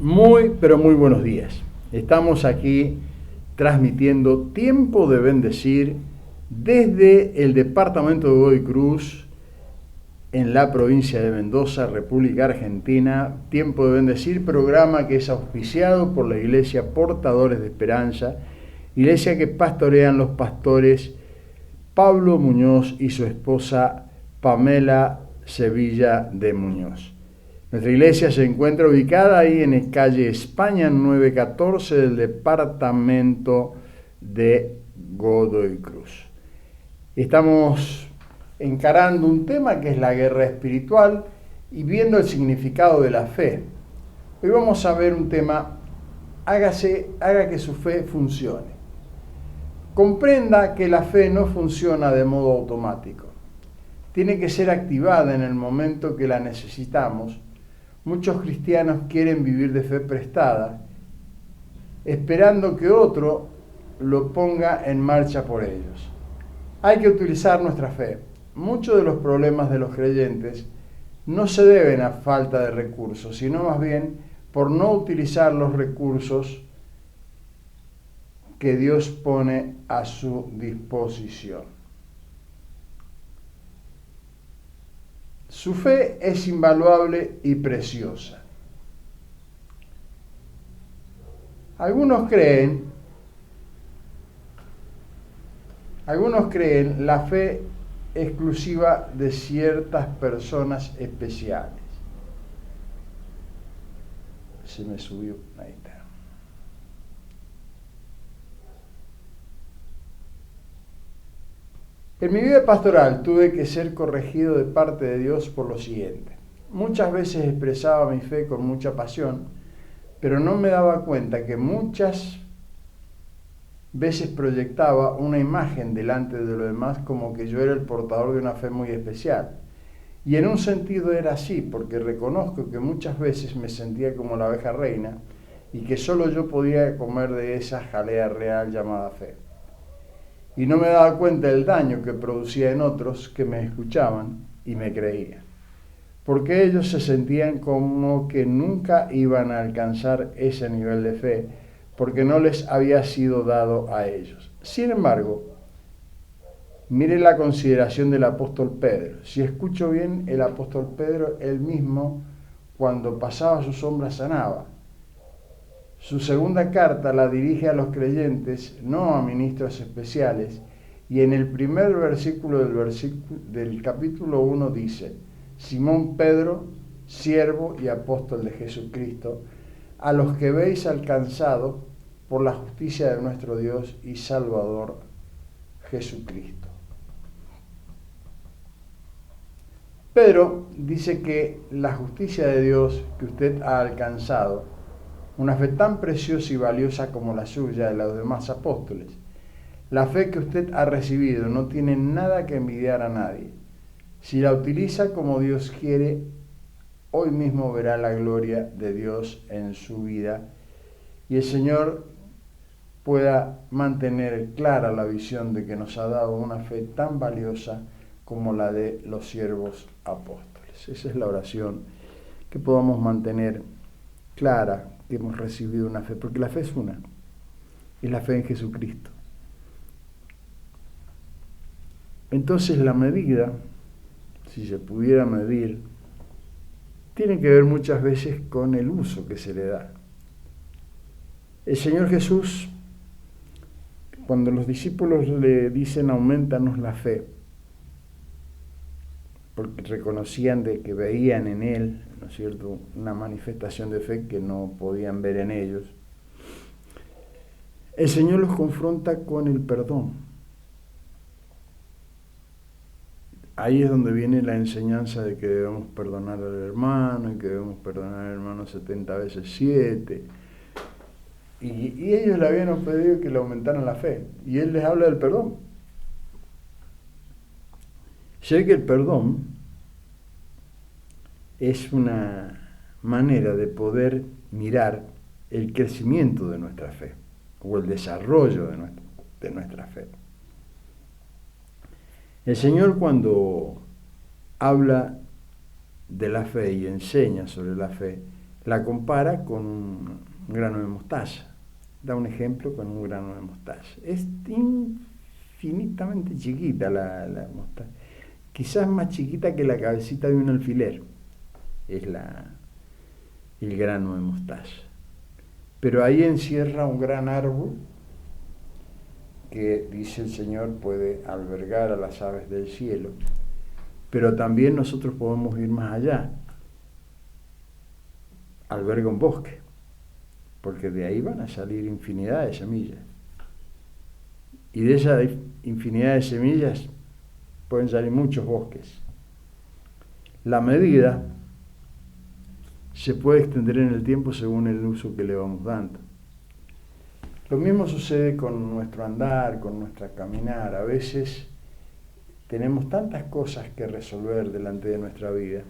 Muy, pero muy buenos días. Estamos aquí transmitiendo Tiempo de Bendecir desde el departamento de Godoy Cruz, en la provincia de Mendoza, República Argentina. Tiempo de Bendecir, programa que es auspiciado por la Iglesia Portadores de Esperanza, iglesia que pastorean los pastores Pablo Muñoz y su esposa Pamela Sevilla de Muñoz. Nuestra iglesia se encuentra ubicada ahí en calle España 914 del departamento de Godoy Cruz. Estamos encarando un tema que es la guerra espiritual y viendo el significado de la fe. Hoy vamos a ver un tema, haga que su fe funcione. Comprenda que la fe no funciona de modo automático. Tiene que ser activada en el momento que la necesitamos. Muchos cristianos quieren vivir de fe prestada, esperando que otro lo ponga en marcha por ellos. Hay que utilizar nuestra fe. Muchos de los problemas de los creyentes no se deben a falta de recursos, sino más bien por no utilizar los recursos que Dios pone a su disposición. Su fe es invaluable y preciosa. Algunos creen la fe exclusiva de ciertas personas especiales. Se me subió, ahí está. En mi vida pastoral tuve que ser corregido de parte de Dios por lo siguiente. Muchas veces expresaba mi fe con mucha pasión, pero no me daba cuenta que muchas veces proyectaba una imagen delante de los demás como que yo era el portador de una fe muy especial. Y en un sentido era así, porque reconozco que muchas veces me sentía como la oveja reina y que solo yo podía comer de esa jalea real llamada fe. Y no me daba cuenta del daño que producía en otros que me escuchaban y me creían, porque ellos se sentían como que nunca iban a alcanzar ese nivel de fe, porque no les había sido dado a ellos. Sin embargo, mire la consideración del apóstol Pedro. Si escucho bien, el apóstol Pedro, él mismo, cuando pasaba su sombra, sanaba. Su segunda carta la dirige a los creyentes, no a ministros especiales, y en el primer versículo del capítulo 1 dice: Simón Pedro, siervo y apóstol de Jesucristo, a los que habéis alcanzado por la justicia de nuestro Dios y Salvador Jesucristo. Pedro dice que la justicia de Dios que usted ha alcanzado, una fe tan preciosa y valiosa como la suya de los demás apóstoles, la fe que usted ha recibido no tiene nada que envidiar a nadie. Si la utiliza como Dios quiere, hoy mismo verá la gloria de Dios en su vida y el Señor pueda mantener clara la visión de que nos ha dado una fe tan valiosa como la de los siervos apóstoles. Esa es la oración, que podamos mantener clara que hemos recibido una fe, porque la fe es una, es la fe en Jesucristo. Entonces la medida, si se pudiera medir, tiene que ver muchas veces con el uso que se le da. El Señor Jesús, cuando los discípulos le dicen aumentanos la fe, porque reconocían de que veían en Él, ¿no es cierto?, una manifestación de fe que no podían ver en ellos, el Señor los confronta con el perdón. Ahí es donde viene la enseñanza de que debemos perdonar al hermano y que debemos perdonar al hermano 70 veces 7. Y ellos le habían pedido que le aumentaran la fe. Y Él les habla del perdón. Sé que el perdón es una manera de poder mirar el crecimiento de nuestra fe o el desarrollo de nuestra fe. El Señor, cuando habla de la fe y enseña sobre la fe, la compara con un grano de mostaza. Da un ejemplo con un grano de mostaza. Es infinitamente chiquita la mostaza. Quizás más chiquita que la cabecita de un alfiler. Es el grano de mostaza. Pero ahí encierra un gran árbol que, dice el Señor, puede albergar a las aves del cielo. Pero también nosotros podemos ir más allá. Alberga un bosque, porque de ahí van a salir infinidad de semillas. Y de esa infinidad de semillas pueden salir muchos bosques. La medida se puede extender en el tiempo según el uso que le vamos dando. Lo mismo sucede con nuestro andar, con nuestra caminar. A veces tenemos tantas cosas que resolver delante de nuestra vida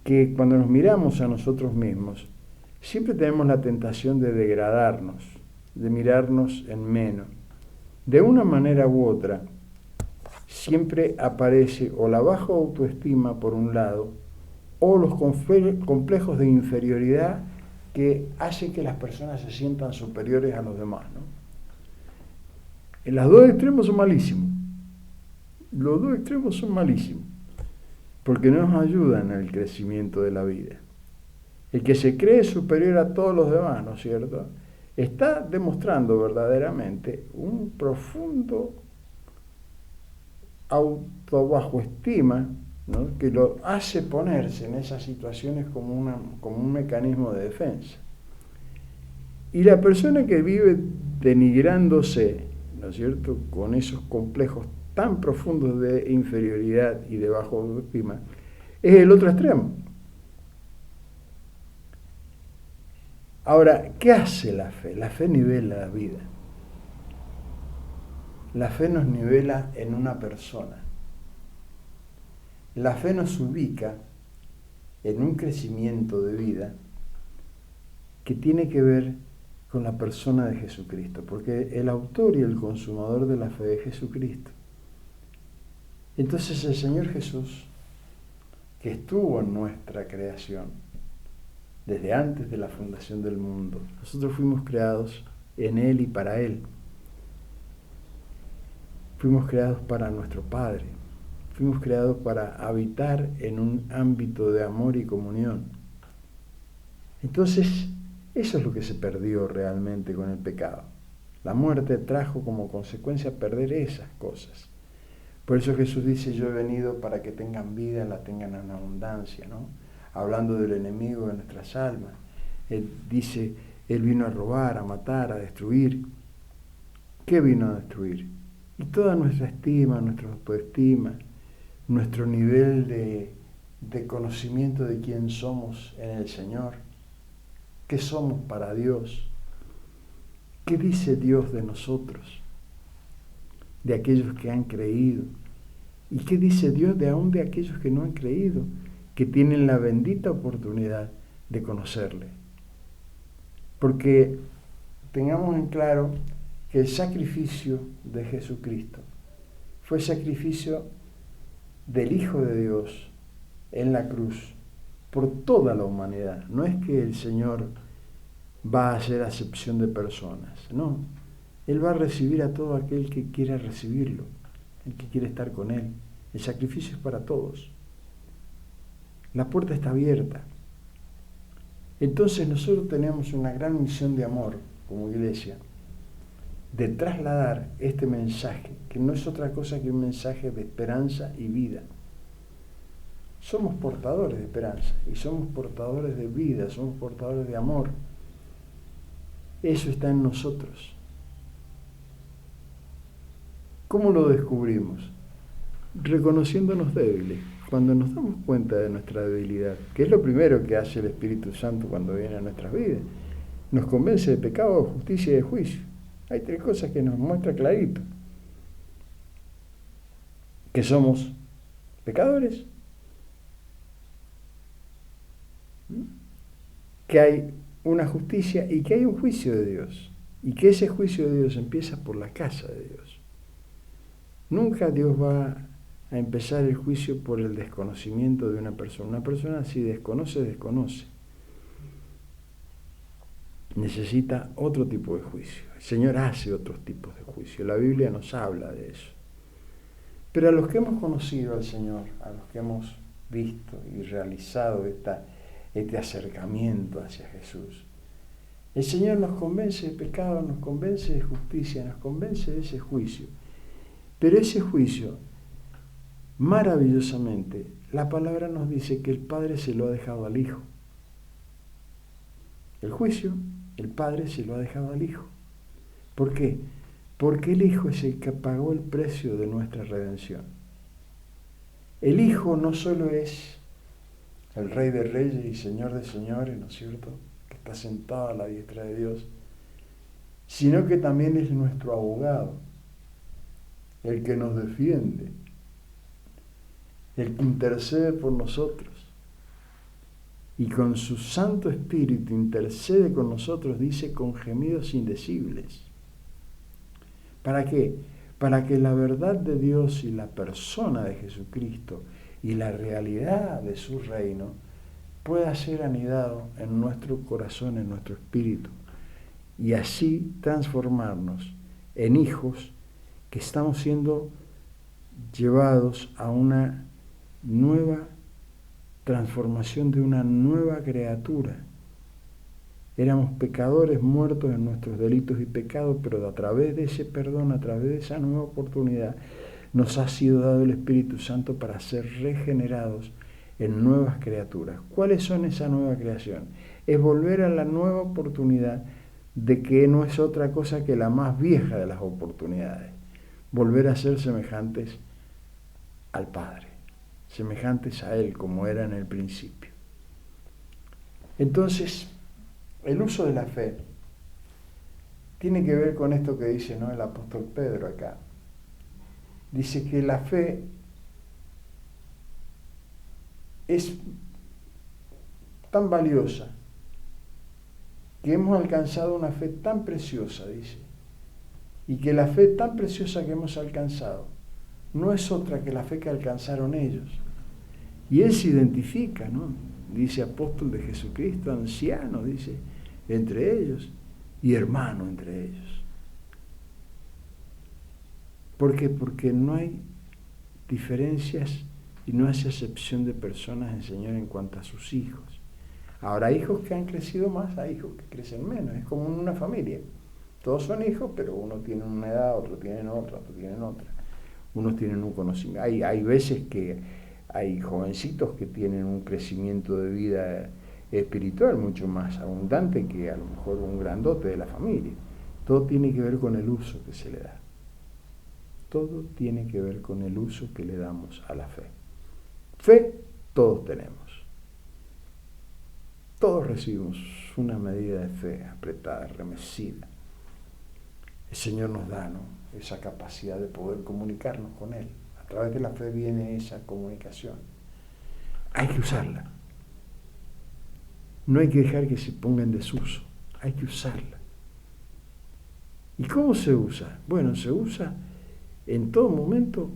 que cuando nos miramos a nosotros mismos, siempre tenemos la tentación de degradarnos, de mirarnos en menos. De una manera u otra, siempre aparece o la baja autoestima por un lado, o los complejos de inferioridad que hacen que las personas se sientan superiores a los demás, ¿no? En los dos extremos son malísimos. Los dos extremos son malísimos, porque no nos ayudan al crecimiento de la vida. El que se cree superior a todos los demás, ¿no es cierto?, está demostrando verdaderamente un profundo autobajoestima, ¿no?, que lo hace ponerse en esas situaciones como un mecanismo de defensa. Y la persona que vive denigrándose, ¿no es cierto?, con esos complejos tan profundos de inferioridad y de baja autoestima, es el otro extremo. Ahora, ¿qué hace la fe? La fe nivela la vida. La fe nos nivela en una persona. La fe nos ubica en un crecimiento de vida que tiene que ver con la persona de Jesucristo, porque el autor y el consumador de la fe es Jesucristo. Entonces el Señor Jesús, que estuvo en nuestra creación desde antes de la fundación del mundo, nosotros fuimos creados en Él y para Él. Fuimos creados para nuestro Padre. Fuimos creados para habitar en un ámbito de amor y comunión. Entonces, eso es lo que se perdió realmente con el pecado. La muerte trajo como consecuencia perder esas cosas. Por eso Jesús dice, yo he venido para que tengan vida, la tengan en abundancia, ¿no? Hablando del enemigo de nuestras almas. Él dice, Él vino a robar, a matar, a destruir. ¿Qué vino a destruir? Y toda nuestra estima, nuestra autoestima, nuestro nivel de conocimiento de quién somos en el Señor, qué somos para Dios, qué dice Dios de nosotros, de aquellos que han creído, y qué dice Dios de aún de aquellos que no han creído, que tienen la bendita oportunidad de conocerle. Porque tengamos en claro que el sacrificio de Jesucristo fue sacrificio del Hijo de Dios en la cruz por toda la humanidad. No es que el Señor va a hacer acepción de personas, no. Él va a recibir a todo aquel que quiera recibirlo, el que quiere estar con Él. El sacrificio es para todos. La puerta está abierta. Entonces nosotros tenemos una gran misión de amor como iglesia, de trasladar este mensaje, que no es otra cosa que un mensaje de esperanza y vida. Somos portadores de esperanza y somos portadores de vida, somos portadores de amor. Eso está en nosotros. ¿Cómo lo descubrimos? Reconociéndonos débiles. Cuando nos damos cuenta de nuestra debilidad, que es lo primero que hace el Espíritu Santo cuando viene a nuestras vidas, nos convence de pecado, de justicia y de juicio. Hay tres cosas que nos muestra clarito. Que somos pecadores, que hay una justicia y que hay un juicio de Dios. Y que ese juicio de Dios empieza por la casa de Dios. Nunca Dios va a empezar el juicio por el desconocimiento de una persona. Una persona si desconoce, desconoce. necesita otro tipo de juicio. El Señor hace otros tipos de juicio. La Biblia nos habla de eso. Pero a los que hemos conocido al Señor, a los que hemos visto y realizado este acercamiento hacia Jesús, el Señor nos convence de pecado, nos convence de justicia, nos convence de ese juicio. Pero ese juicio, maravillosamente, la palabra nos dice que el Padre se lo ha dejado al Hijo. El juicio, el Padre se lo ha dejado al Hijo. ¿Por qué? Porque el Hijo es el que pagó el precio de nuestra redención. El Hijo no solo es el Rey de Reyes y Señor de Señores, ¿no es cierto?, que está sentado a la diestra de Dios, sino que también es nuestro abogado, el que nos defiende, el que intercede por nosotros. Y con su Santo Espíritu intercede con nosotros, dice, con gemidos indecibles. ¿Para qué? Para que la verdad de Dios y la persona de Jesucristo y la realidad de su reino pueda ser anidado en nuestro corazón, en nuestro espíritu, y así transformarnos en hijos que estamos siendo llevados a una nueva transformación, de una nueva criatura. Éramos pecadores muertos en nuestros delitos y pecados, pero a través de ese perdón, a través de esa nueva oportunidad, nos ha sido dado el Espíritu Santo para ser regenerados en nuevas criaturas. ¿Cuáles son esa nueva creación? Es volver a la nueva oportunidad de que no es otra cosa que la más vieja de las oportunidades. Volver a ser semejantes al Padre, semejantes a Él como era en el principio. Entonces, el uso de la fe tiene que ver con esto que dice, ¿no?, el apóstol Pedro acá. Dice que la fe es tan valiosa, que hemos alcanzado una fe tan preciosa, dice, y que la fe tan preciosa que hemos alcanzado no es otra que la fe que alcanzaron ellos. Y él se identifica, ¿no? Dice apóstol de Jesucristo, anciano, dice, entre ellos, y hermano entre ellos. ¿Por qué? Porque no hay diferencias y no hace acepción de personas en el Señor en cuanto a sus hijos. Ahora, hay hijos que han crecido más, hay hijos que crecen menos, es como en una familia. Todos son hijos, pero uno tiene una edad, otro tienen otra, otro tienen otra. Unos tienen un conocimiento. Hay veces que hay jovencitos que tienen un crecimiento de vida espiritual mucho más abundante que a lo mejor un grandote de la familia. Todo tiene que ver con el uso que se le da. Todo tiene que ver con el uso que le damos a la fe. Fe todos tenemos. Todos recibimos una medida de fe apretada, remecida. El Señor nos da, ¿no?, esa capacidad de poder comunicarnos con Él. A través de la fe viene esa comunicación. Hay que usarla. No hay que dejar que se ponga en desuso. Hay que usarla. ¿Y cómo se usa? Bueno, se usa en todo momento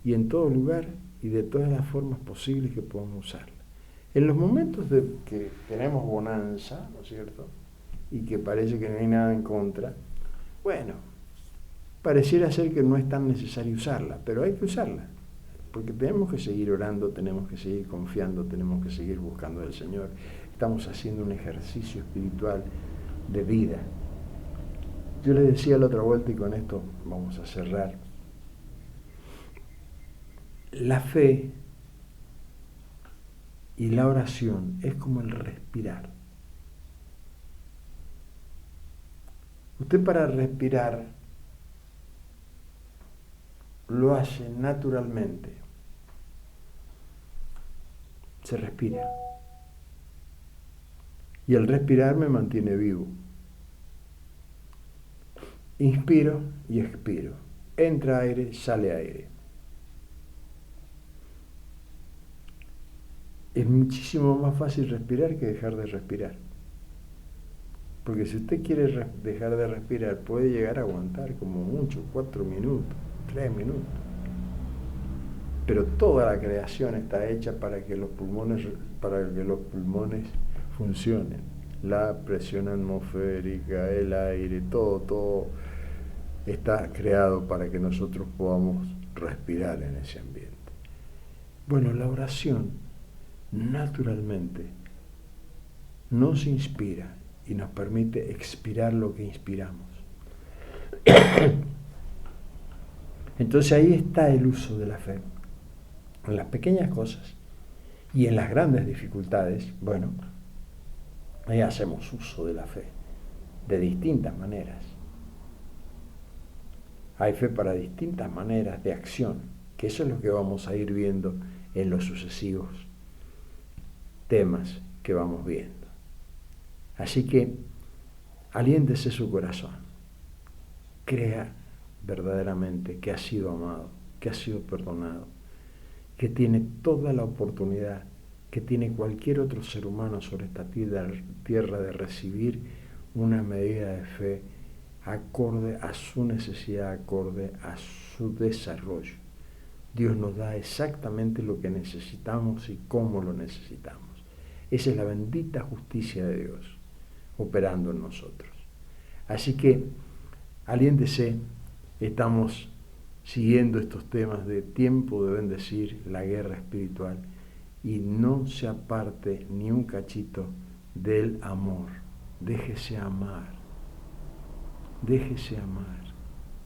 y en todo lugar y de todas las formas posibles que podamos usarla. En los momentos de que tenemos bonanza, ¿no es cierto?, y que parece que no hay nada en contra, bueno, pareciera ser que no es tan necesario usarla, pero hay que usarla, porque tenemos que seguir orando, tenemos que seguir confiando, tenemos que seguir buscando al Señor. Estamos haciendo un ejercicio espiritual de vida. Yo les decía la otra vuelta, y con esto vamos a cerrar, la fe y la oración es como el respirar. Usted, para respirar, lo hace naturalmente. Se respira. Y el respirar me mantiene vivo. Inspiro y expiro. Entra aire, sale aire. Es muchísimo más fácil respirar que dejar de respirar. Porque si usted quiere dejar de respirar, puede llegar a aguantar como mucho 4 minutos, 3 minutos. Pero toda la creación está hecha para que los pulmones funcionen. la presión atmosférica, el aire, todo está creado para que nosotros podamos respirar en ese ambiente. Bueno, la oración naturalmente nos inspira y nos permite expirar lo que inspiramos. Entonces ahí está el uso de la fe. En las pequeñas cosas y en las grandes dificultades, bueno, ahí hacemos uso de la fe de distintas maneras. Hay fe para distintas maneras de acción, que eso es lo que vamos a ir viendo en los sucesivos temas que vamos viendo. Así que aliéntese su corazón, crea verdaderamente que ha sido amado, que ha sido perdonado, que tiene toda la oportunidad que tiene cualquier otro ser humano sobre esta tierra de recibir una medida de fe acorde a su necesidad, acorde a su desarrollo. Dios nos da exactamente lo que necesitamos y cómo lo necesitamos. Esa es la bendita justicia de Dios operando en nosotros. Así que aliéntese, estamos siguiendo estos temas de tiempo de bendecir, la guerra espiritual, y no se aparte ni un cachito del amor. Déjese amar,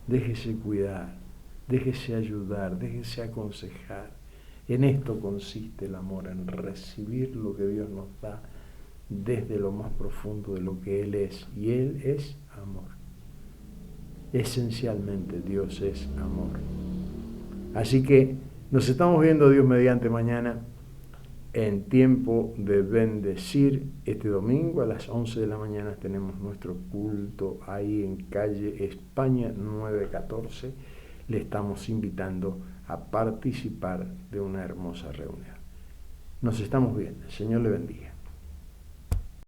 déjese cuidar, déjese ayudar, déjese aconsejar. En esto consiste el amor, en recibir lo que Dios nos da desde lo más profundo de lo que Él es, y Él es amor. Esencialmente Dios es amor. Así que nos estamos viendo, Dios mediante, mañana en tiempo de bendecir. Este domingo a las 11 de la mañana tenemos nuestro culto ahí en calle España 914. Le estamos invitando a participar de una hermosa reunión. Nos estamos viendo. El Señor le bendiga.